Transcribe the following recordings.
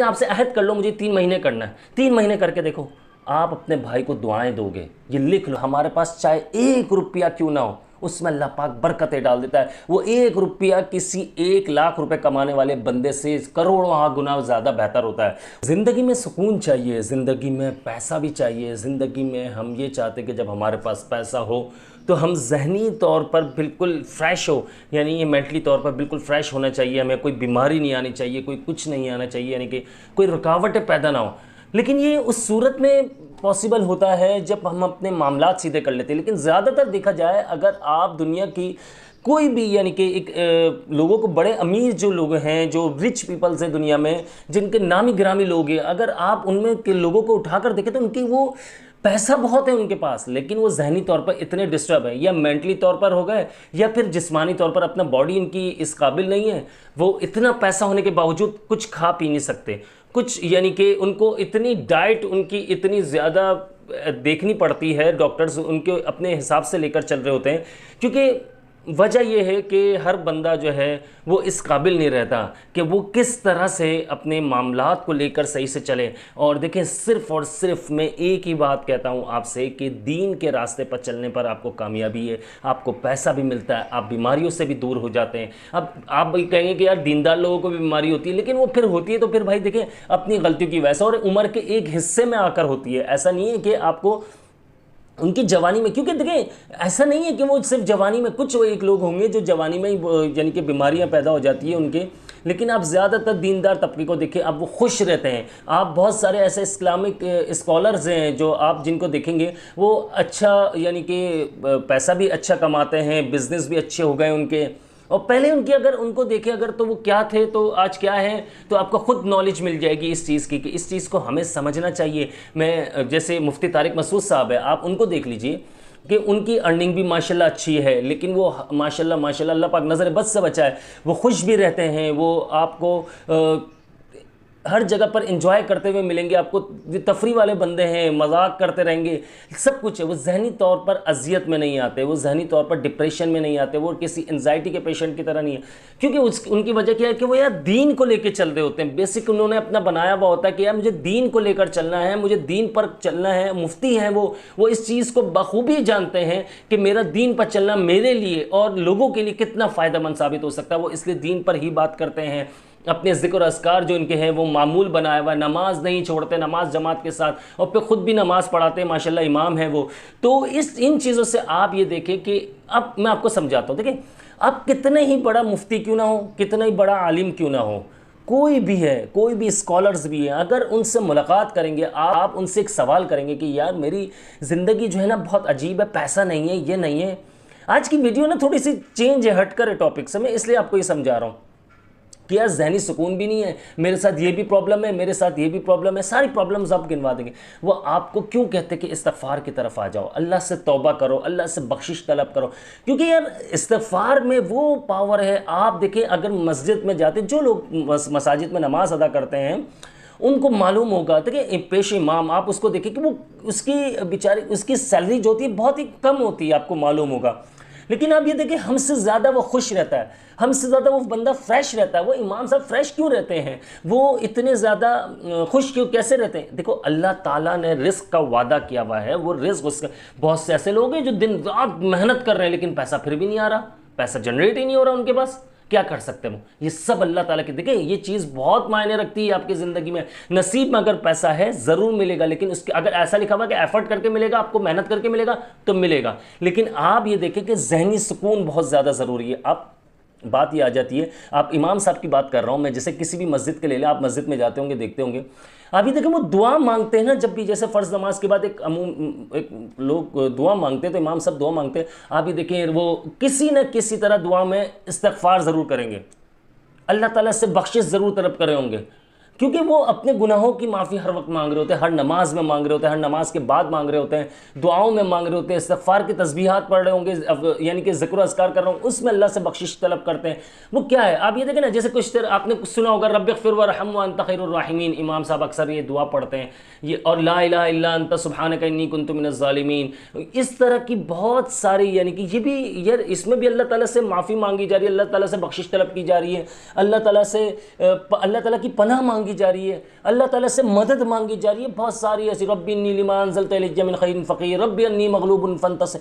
आपसे अहद कर लो मुझे 3 महीने करना है, 3 महीने करके देखो, आप अपने भाई को दुआएं दोगे। ये लिख लो, हमारे पास चाहे 1 रुपया क्यों ना हो, उसमें अल्लाह पाक बरकतें डाल देता है। वो 1 रुपया किसी 1 लाख रुपए कमाने वाले बंदे से करोड़ों गुना ज़्यादा बेहतर होता है। ज़िंदगी में सुकून चाहिए, ज़िंदगी में पैसा भी चाहिए। ज़िंदगी में हम ये चाहते कि जब हमारे पास पैसा हो तो हम जहनी तौर पर बिल्कुल फ्रेश हो, यानी ये मेंटली तौर पर बिल्कुल फ्रेश होना चाहिए। हमें कोई बीमारी नहीं आनी चाहिए, कोई कुछ नहीं आना चाहिए, यानी कि कोई रुकावटें पैदा ना हो। लेकिन ये उस सूरत में पॉसिबल होता है जब हम अपने मामलात सीधे कर लेते हैं। लेकिन ज़्यादातर देखा जाए, अगर आप दुनिया की कोई भी यानी कि लोगों को, बड़े अमीर जो लोग हैं, जो रिच पीपल्स हैं दुनिया में, जिनके नामी गिरामी लोग हैं, अगर आप उनमें के लोगों को उठाकर देखें तो उनकी वो पैसा बहुत है उनके पास, लेकिन वो जहनी तौर पर इतने डिस्टर्ब है, या मेंटली तौर पर हो गए, या फिर जिस्मानी तौर पर अपना बॉडी इनकी इस काबिल नहीं है। वो इतना पैसा होने के बावजूद कुछ खा पी नहीं सकते, कुछ यानी कि उनको इतनी डाइट उनकी इतनी ज़्यादा देखनी पड़ती है, डॉक्टर्स उनके अपने हिसाब से लेकर चल रहे होते हैं। क्योंकि वजह यह है कि हर बंदा जो है वो इस काबिल नहीं रहता कि वो किस तरह से अपने मामलात को लेकर सही से चले। और देखें, सिर्फ़ और सिर्फ मैं एक ही बात कहता हूँ आपसे कि दीन के रास्ते पर चलने पर आपको कामयाबी है, आपको पैसा भी मिलता है, आप बीमारियों से भी दूर हो जाते हैं। अब आप भी कहेंगे कि यार दीनदार लोगों को भी बीमारी होती है, लेकिन वो फिर होती है तो फिर भाई देखें अपनी गलतियों की वजह से, और उम्र के एक हिस्से में आकर होती है। ऐसा नहीं है कि आपको उनकी जवानी में, क्योंकि देखें ऐसा नहीं है कि वो सिर्फ जवानी में, कुछ वो एक लोग होंगे जो जवानी में ही यानी कि बीमारियां पैदा हो जाती है उनके, लेकिन आप ज़्यादातर दीनदार तबके को देखें, अब वो खुश रहते हैं। आप बहुत सारे ऐसे इस्लामिक स्कॉलर्स हैं जो आप जिनको देखेंगे वो अच्छा यानी कि पैसा भी अच्छा कमाते हैं, बिजनेस भी अच्छे हो गए उनके, और पहले उनकी अगर उनको देखें अगर तो वो क्या थे तो आज क्या है, तो आपको खुद नॉलेज मिल जाएगी इस चीज़ की कि इस चीज़ को हमें समझना चाहिए। मैं जैसे मुफ्ती तारिक मसूद साहब है, आप उनको देख लीजिए कि उनकी अर्निंग भी माशाल्लाह अच्छी है, लेकिन वो माशाल्लाह माशाल्लाह अल्लाह पाक नज़र बद से बचाए, वो खुश भी रहते हैं, वो आपको हर जगह पर एंजॉय करते हुए मिलेंगे आपको। तफरी वाले बंदे हैं, मजाक करते रहेंगे, सब कुछ है। वो जहनी तौर पर अजियत में नहीं आते, वो जहनी तौर पर डिप्रेशन में नहीं आते, वो किसी एंजाइटी के पेशेंट की तरह नहीं है। क्योंकि उनकी वजह क्या है कि वो यार दीन को लेकर चल रहे होते हैं। बेसिक उन्होंने अपना बनाया हुआ होता है कि यार मुझे दीन को लेकर चलना है, मुझे दीन पर चलना है। मुफ्ती हैं वो इस चीज़ को बखूबी जानते हैं कि मेरा दीन पर चलना मेरे लिए और लोगों के लिए कितना फ़ायदेमंद साबित हो सकता है। वो इसलिए दीन पर ही बात करते हैं। अपने ज़िक्र अस्कार जो इनके हैं वो मामूल बनाया हुआ, नमाज नहीं छोड़ते, नमाज जमात के साथ, और फिर ख़ुद भी नमाज़ पढ़ाते हैं, माशाल्लाह इमाम है वो। तो इन चीज़ों से आप ये देखें कि अब मैं आपको समझाता हूँ। देखिए, अब कितने ही बड़ा मुफ्ती क्यों ना हो, कितना ही बड़ा आलिम क्यों ना हो, कोई भी है, कोई भी स्कॉलर्स भी हैं, अगर उनसे मुलाकात करेंगे, आप उनसे एक सवाल करेंगे कि यार मेरी ज़िंदगी जो है ना बहुत अजीब है, पैसा नहीं है, ये नहीं है। आज की वीडियो ना थोड़ी सी चेंज है, हटकर है टॉपिक से, मैं इसलिए आपको ये समझा रहा हूँ कि यार जहनी सुकून भी नहीं है, मेरे साथ ये भी प्रॉब्लम है, मेरे साथ ये भी प्रॉब्लम है, सारी प्रॉब्लम्स आप गिनवा देंगे। वो आपको क्यों कहते हैं कि इस्तिग़फ़ार की तरफ आ जाओ, अल्लाह से तौबा करो, अल्लाह से बख्शिश तलब करो। क्योंकि यार इस्तिग़फ़ार में वो पावर है। आप देखें, अगर मस्जिद में जाते, जो लोग मसाजिद में नमाज़ अदा करते हैं उनको मालूम होगा। देखिए, पेश इमाम आप उसको देखें कि वो उसकी बेचारी उसकी सैलरी जो होती है बहुत ही कम होती है, आपको मालूम होगा। लेकिन आप ये देखिए, हमसे ज़्यादा वो खुश रहता है, हमसे ज़्यादा वो बंदा फ्रेश रहता है। वो इमाम साहब फ्रेश क्यों रहते हैं, वो इतने ज़्यादा खुश क्यों, कैसे रहते हैं? देखो, अल्लाह ताला ने रिस्क का वादा किया हुआ है, वो रिस्क उसका। बहुत से ऐसे लोग हैं जो दिन रात मेहनत कर रहे हैं लेकिन पैसा फिर भी नहीं आ रहा, पैसा जनरेट ही नहीं हो रहा उनके पास। क्या कर सकते हैं वो? ये सब अल्लाह ताला की। देखिए, ये चीज़ बहुत मायने रखती है आपकी ज़िंदगी में। नसीब में अगर पैसा है ज़रूर मिलेगा, लेकिन उसके अगर ऐसा लिखा हुआ कि एफर्ट करके मिलेगा, आपको मेहनत करके मिलेगा तो मिलेगा। लेकिन आप ये देखें कि जहनी सुकून बहुत ज़्यादा ज़रूरी है। अब बात ये आ जाती है, आप इमाम साहब की बात कर रहा हूँ मैं, जैसे किसी भी मस्जिद के ले लें, आप मस्जिद में जाते होंगे, देखते होंगे, अभी देखें वो दुआ मांगते हैं ना, जब भी जैसे फ़र्ज़ नमाज के बाद एक लोग दुआ मांगते हैं तो इमाम साहब दुआ मांगते हैं। आप ये देखें, वो किसी न किसी तरह दुआ में इस्तिग़फ़ार ज़रूर करेंगे, अल्लाह ताला से बख्शिश ज़रूर तलब कर रहे होंगे, क्योंकि वो अपने गुनाहों की माफ़ी हर वक्त मांग रहे होते हैं, हर नमाज में मांग रहे होते हैं, हर नमाज के बाद मांग रहे होते हैं, दुआओं में मांग रहे होते हैं, इस्तिग़फ़ार की तस्बीहात पढ़ रहे होंगे, यानी कि ज़िक्र अस्कार कर रहे होंगे, उसमें अल्लाह से बख्शिश तलब करते हैं। वो क्या है, आप ये देखें ना, जैसे कुछ आपने कुछ सुना होगा, रब्बिग़फ़िर वरहम व अंत खैरुर राहिमीन। इमाम साहब अक्सर ये दुआ पढ़ते हैं, ये, और ला इलाहा इल्ला अंत सुब्हानक इन्नी कुन्तु मिनज़ ज़ालिमीन। इस तरह की बहुत सारी, यानी कि ये भी यार, इसमें भी अल्लाह ताला से माफ़ी मांगी जा रही है, अल्लाह ताला से बख्शिश तलब की जा रही है, अल्लाह ताला की पनाह मांगी मांगी जा रही है, अल्लाह ताला से मदद मांगी जा रही है, बहुत सारी ऐसी, रब्बी अन्नी लिमा अंज़लत इलैया मिन खैरिन फ़क़ीर, रब्बी अन्नी मग़लूबुन फ़ंतसिर।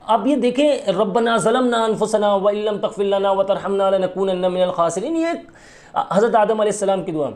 अब ये देखें, रब्बना ज़लमना अनफुसना व इल्लम तग़फ़िर लना व तरहमना लनकूनन्ना मिनल ख़ासिरीन, ये हज़रत आदम अलैहिस्सलाम की दुआ,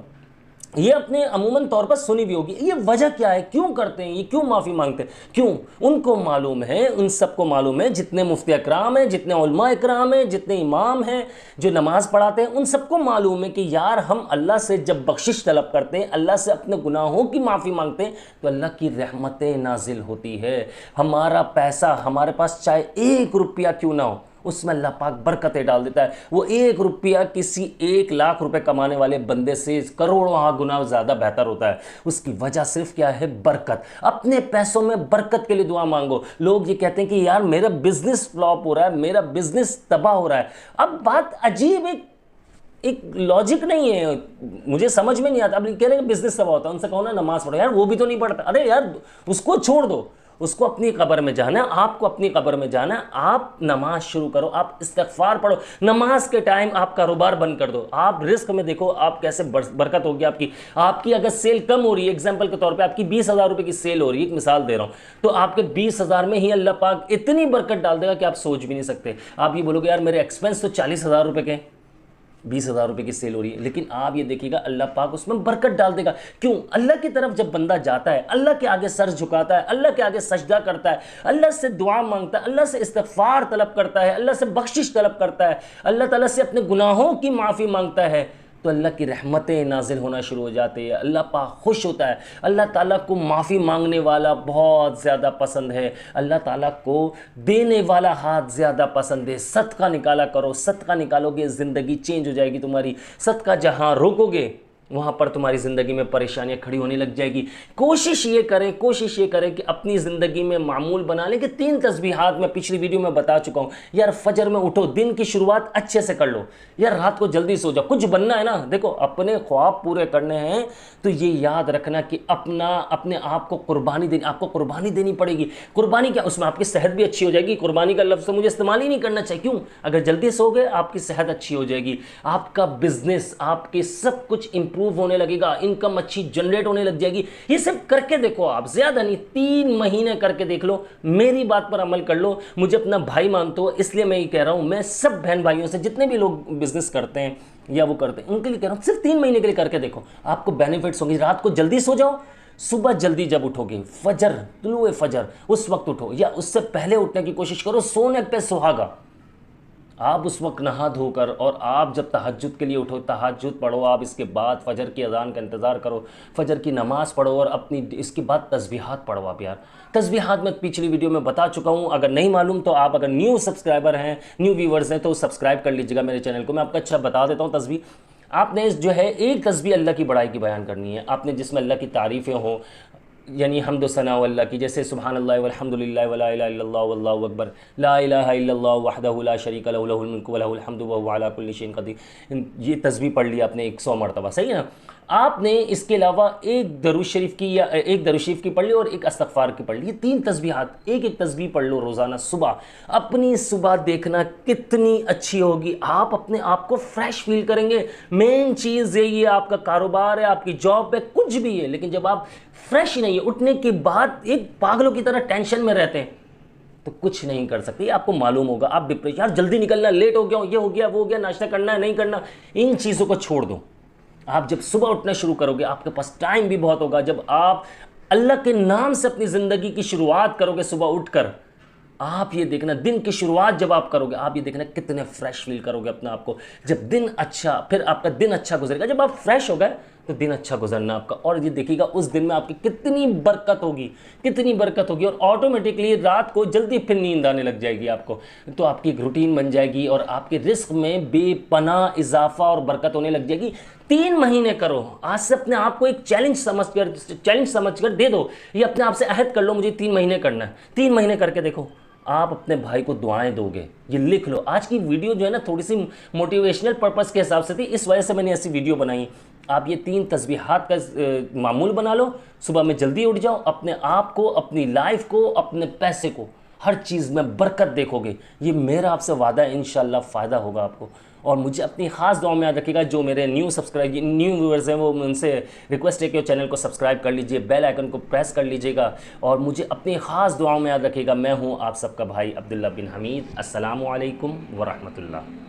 ये अपने अमूमन तौर पर सुनी भी होगी। ये वजह क्या है, क्यों करते हैं ये, क्यों माफ़ी मांगते हैं, क्यों? उनको मालूम है, उन सबको मालूम है, जितने मुफ्ती अकराम हैं, जितने उलमा इकराम हैं, जितने इमाम हैं जो नमाज़ पढ़ाते हैं, उन सबको मालूम है कि यार हम अल्लाह से जब बख्शिश तलब करते हैं, अल्लाह से अपने गुनाहों की माफ़ी मांगते हैं, तो अल्लाह की रहमतें नाजिल होती है। हमारा पैसा, हमारे पास चाहे 1 रुपया क्यों ना हो, उसमें अल्लाह पाक बरकतें डाल देता है। वो 1 रुपया किसी 1 लाख रुपए कमाने वाले बंदे से करोड़ों गुना ज़्यादा बेहतर होता है। उसकी वजह सिर्फ क्या है, बरकत। अपने पैसों में बरकत के लिए दुआ मांगो। लोग ये कहते हैं कि यार मेरा बिजनेस फ्लॉप हो रहा है, मेरा बिजनेस तबाह हो रहा है। अब बात अजीब, एक लॉजिक नहीं है, मुझे समझ में नहीं आता। अब कह रहे हैं बिजनेस तबाह होता है, उनसे कहो ना नमाज पढ़ो, यार वो भी तो नहीं पढ़ता। अरे यार उसको छोड़ दो, उसको अपनी कब्र में जाना है, आपको अपनी कब्र में जाना है। आप नमाज शुरू करो, आप इस्तिग़फ़ार पढ़ो, नमाज के टाइम आप कारोबार बंद कर दो। आप रिस्क में देखो आप कैसे बरकत होगी आपकी अगर सेल कम हो रही है, एग्जांपल के तौर पे आपकी 20,000 रुपए की सेल हो रही है, एक मिसाल दे रहा हूँ, तो आपके 20,000 में ही अल्लाह पाक इतनी बरकत डाल देगा कि आप सोच भी नहीं सकते। आप ये बोलोगे यार मेरे एक्सपेंस तो 40,000 रुपये के, 20,000 रुपये की सेल हो रही है, लेकिन आप ये देखिएगा अल्लाह पाक उसमें बरकत डाल देगा। क्यों? अल्लाह की तरफ जब बंदा जाता है, अल्लाह के आगे सर झुकाता है, अल्लाह के आगे सजदा करता है, अल्लाह से दुआ मांगता है, अल्लाह से इस्तिग़फ़ार तलब करता है, अल्लाह से बख्शिश तलब करता है, अल्लाह ताला से अपने गुनाहों की माफ़ी मांगता है, तो अल्लाह की रहमतें नाजिल होना शुरू हो जाती है। अल्लाह पाक खुश होता है। अल्लाह ताला को माफ़ी मांगने वाला बहुत ज़्यादा पसंद है, अल्लाह ताला को देने वाला हाथ ज़्यादा पसंद है। सदका निकाला करो, सदका निकालोगे ज़िंदगी चेंज हो जाएगी तुम्हारी। सदका जहाँ रोकोगे वहाँ पर तुम्हारी ज़िंदगी में परेशानियाँ खड़ी होने लग जाएगी। कोशिश ये करें कि अपनी ज़िंदगी में मामूल बना लें कि 3 तस्बीहात मैं पिछली वीडियो में बता चुका हूँ। यार फजर में उठो, दिन की शुरुआत अच्छे से कर लो, यार रात को जल्दी सो जाओ। कुछ बनना है ना, देखो अपने ख्वाब पूरे करने हैं तो ये याद रखना कि अपने आप को कुर्बानी देनी पड़ेगी। कुर्बानी क्या, उसमें आपकी सेहत भी अच्छी हो जाएगी। कुर्बानी का लफ्ज़ तो मुझे इस्तेमाल ही नहीं करना चाहिए। क्यों? अगर जल्दी सो गए आपकी सेहत अच्छी हो जाएगी, आपका बिजनेस, आपके सब कुछ इंप्रूव होने लगेगा, इनकम अच्छी जनरेट होने लग जाएगी। ये सब करके देखो आप, ज़्यादा नहीं 3 महीने करके देख लो, मेरी बात पर अमल कर लो। मुझे अपना भाई मानते हो इसलिए मैं ये कह रहा हूँ, मैं सब बहन भाइयों से, जितने भी लोग बिजनेस करते हैं या वो करते हैं, उनके लिए कह रहा हूँ सिर्फ 3 महीने के लिए करके देखो, आपको बेनिफिट्स होंगे। रात को जल्दी सो जाओ, सुबह जल्दी जब उठोगे, फजर, तुलुए फजर उस वक्त उठो, या उससे पहले उठने की कोशिश करो। सोने पे सुहागा, आप उस वक्त नहा धोकर, और आप जब तहज्जुद के लिए उठो, तहज्जुद पढ़ो आप, इसके बाद फजर की अज़ान का इंतज़ार करो, फजर की नमाज़ पढ़ो, और अपनी इसके बाद तस्बीहात पढ़ो आप। यार तस्बीहात मैं पिछली वीडियो में बता चुका हूँ, अगर नहीं मालूम तो आप, अगर न्यू सब्सक्राइबर हैं, न्यू व्यूवर्स हैं, तो सब्सक्राइब कर लीजिएगा मेरे चैनल को। मैं आपको अच्छा बता देता हूँ। तस्बीह आपने जो है, एक तस्बीह अल्लाह की बड़ाई की बयान करनी है आपने, जिसमें अल्लाह की तारीफ़ें हों, यानी हम्द व सना अल्लाह की, जैसे सुब्हानल्लाह वल्हम्दुलिल्लाह वला इलाहा इल्लल्लाह वल्लाहु अकबर, ला इलाहा इल्लल्लाह वहदहु ला शरीका लहु लहुल मुल्कु व लहुल हम्दु व हुवा अला कुल्लि शैइन क़दीर। ये तस्बीह पढ़ ली आपने 100 मरतबा, सही है ना। आपने इसके अलावा एक दरूद शरीफ की, या एक दरूद शरीफ की पढ़ ली और एक इस्तिग़फ़ार की पढ़ ली। ये 3 तस्बीहात, एक तस्बीह पढ़ लो रोज़ाना सुबह। अपनी सुबह देखना कितनी अच्छी होगी, आप अपने आप को फ्रेश फील करेंगे। मेन चीज़ ये आपका कारोबार है, आपकी जॉब है, कुछ भी है, लेकिन जब आप फ्रेश ही नहीं है, उठने के बाद एक पागलों की तरह टेंशन में रहते हैं, तो कुछ नहीं कर सकते। आपको मालूम होगा, आप डिप्रेशन, यार जल्दी निकलना, लेट हो गया, ये हो गया, वो हो गया, नाश्ता करना है, नहीं करना, इन चीज़ों को छोड़ दो। आप जब सुबह उठना शुरू करोगे, आपके पास टाइम भी बहुत होगा। जब आप अल्लाह के नाम से अपनी ज़िंदगी की शुरुआत करोगे सुबह उठकर, आप ये देखना, दिन की शुरुआत जब आप करोगे, आप ये देखना कितने फ्रेश फील करोगे अपने आप को। जब दिन अच्छा, फिर आपका दिन अच्छा गुजरेगा। जब आप फ्रेश हो गए तो दिन अच्छा गुजरना आपका, और ये देखिएगा उस दिन में आपकी कितनी बरकत होगी, और ऑटोमेटिकली रात को जल्दी फिर नींद आने लग जाएगी आपको। तो आपकी एक रूटीन बन जाएगी और आपके रिस्क में बेपनाह इजाफा और बरकत होने लग जाएगी। 3 महीने करो, आज से अपने आप को एक चैलेंज समझकर दे दो। ये अपने आप से अहद कर लो, मुझे 3 महीने करना है। 3 महीने करके देखो, आप अपने भाई को दुआएं दोगे। ये लिख लो। आज की वीडियो जो है ना, थोड़ी सी मोटिवेशनल पर्पस के हिसाब से थी, इस वजह से मैंने ऐसी वीडियो बनाई। आप ये 3 तस्बीहात का मामूल बना लो, सुबह में जल्दी उठ जाओ, अपने आप को, अपनी लाइफ को, अपने पैसे को, हर चीज़ में बरकत देखोगे। ये मेरा आपसे वादा है, इंशाल्लाह फ़ायदा होगा आपको। और मुझे अपनी ख़ास दुआ में याद रखिएगा। जो मेरे न्यू व्यूअर्स हैं वो उनसे रिक्वेस्ट है कि वो चैनल को सब्सक्राइब कर लीजिए, बेल आइकन को प्रेस कर लीजिएगा और मुझे अपनी ख़ास दुआओं में याद रखिएगा। मैं हूँ आप सबका भाई अब्दुल्ला बिन हमीद। अस्सलामु अलैकुम व रहमतुल्लाह।